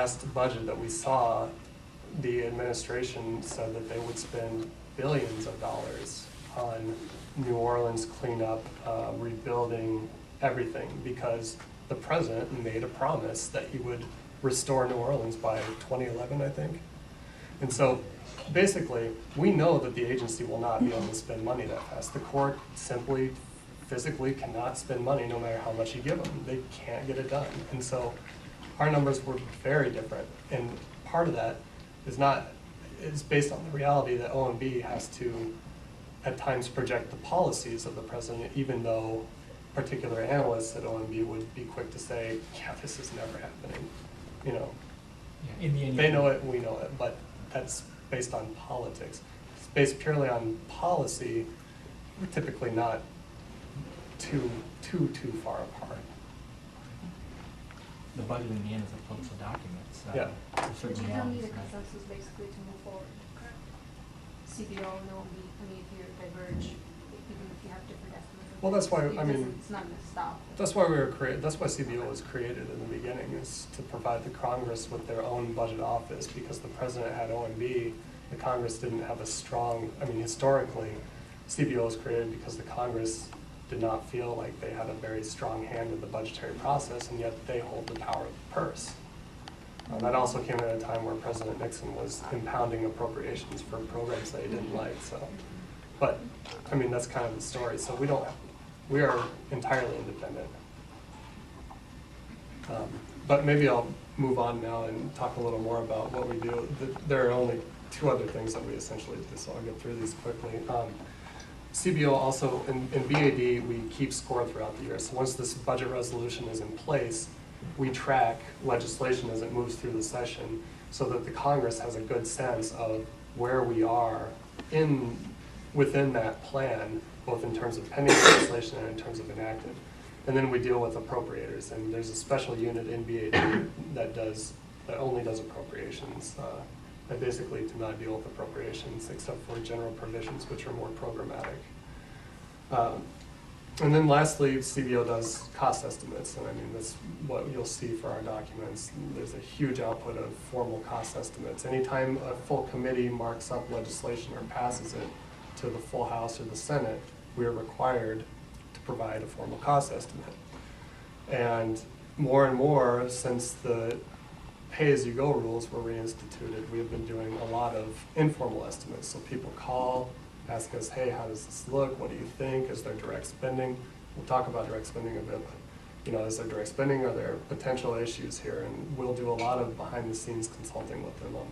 last budget that we saw, the administration said that they would spend billions of dollars on New Orleans cleanup, rebuilding everything, because the president made a promise that he would restore New Orleans by 2011, I think. And so basically, we know that the agency will not be able to spend money that fast. The court simply, physically cannot spend money no matter how much you give them. They can't get it done. And so our numbers were very different. And part of that is based on the reality that OMB has to, at times, project the policies of the president, even though particular analysts at OMB would be quick to say, yeah, this is never happening. You know, yeah, in the end, they know it, we know it, but that's based on politics. It's based purely on policy. We're typically not too far apart. The budget in the end is a postal document, so yeah. But you don't need a consensus basically to move forward. Correct. CBO and OMB, I mean, if you diverge, even if you have different estimates. Well, that's why, I mean, it's not going to stop. That's why that's why CBO was created in the beginning, is to provide the Congress with their own budget office, because the president had OMB, the Congress didn't have a strong, I mean, historically, CBO was created because the Congress did not feel like they had a very strong hand in the budgetary process, and yet they hold the power of the purse. That also came at a time where President Nixon was impounding appropriations for programs that he didn't like. So, but I mean, that's kind of the story. So we are entirely independent. But maybe I'll move on now and talk a little more about what we do. There are only two other things that we essentially do, so I'll get through these quickly. CBO also, in BAD, we keep score throughout the year. So once this budget resolution is in place, we track legislation as it moves through the session so that the Congress has a good sense of where we are within that plan, both in terms of pending legislation and in terms of enacted. And then we deal with appropriators, and there's a special unit in BAD that only does appropriations. I basically do not deal with appropriations except for general provisions, which are more programmatic. And then lastly, CBO does cost estimates, and I mean, that's what you'll see for our documents. There's a huge output of formal cost estimates. Anytime a full committee marks up legislation or passes it to the full House or the Senate, we are required to provide a formal cost estimate. And more, since the pay-as-you-go rules were reinstituted, we have been doing a lot of informal estimates. So people call, ask us, hey, how does this look? What do you think? Is there direct spending? We'll talk about direct spending a bit, but is there direct spending? Are there potential issues here? And we'll do a lot of behind-the-scenes consulting with them on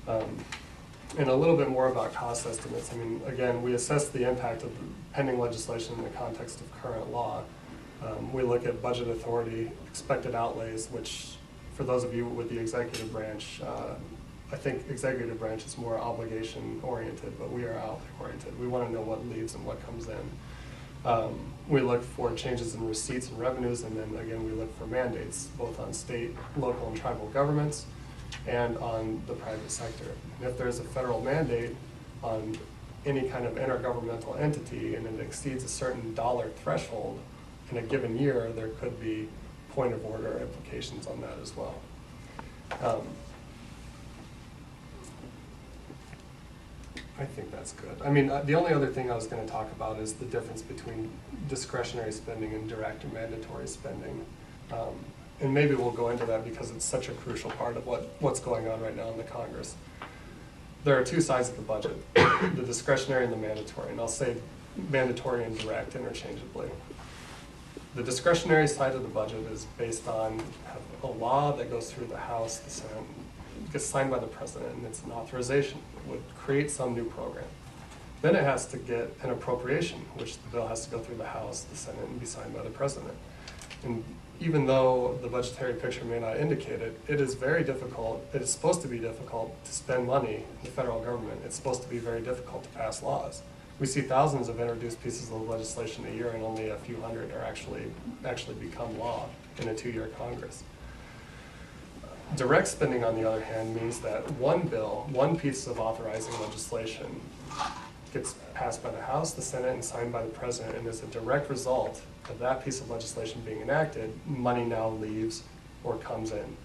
that. And a little bit more about cost estimates. I mean, again, we assess the impact of pending legislation in the context of current law. We look at budget authority, expected outlays, which for those of you with the executive branch, I think executive branch is more obligation-oriented, but we are outlay-oriented. We want to know what leaves and what comes in. We look for changes in receipts and revenues, and then again, we look for mandates, both on state, local, and tribal governments, and on the private sector. And if there's a federal mandate on any kind of intergovernmental entity and it exceeds a certain dollar threshold in a given year, there could be point of order implications on that as well. I think that's good. I mean, the only other thing I was going to talk about is the difference between discretionary spending and direct or mandatory spending. And maybe we'll go into that because it's such a crucial part of what's going on right now in the Congress. There are two sides of the budget, the discretionary and the mandatory, and I'll say mandatory and direct interchangeably. The discretionary side of the budget is based on a law that goes through the House, the Senate, gets signed by the president, and it's an authorization. It would create some new program. Then it has to get an appropriation, which the bill has to go through the House, the Senate, and be signed by the president. And even though the budgetary picture may not indicate it, it is very difficult, it is supposed to be difficult to spend money in the federal government. It's supposed to be very difficult to pass laws. We see thousands of introduced pieces of legislation a year, and only a few hundred are actually become law in a 2-year Congress. Direct spending, on the other hand, means that one piece of authorizing legislation gets passed by the House, the Senate, and signed by the president, and as a direct result of that piece of legislation being enacted, money now leaves or comes in.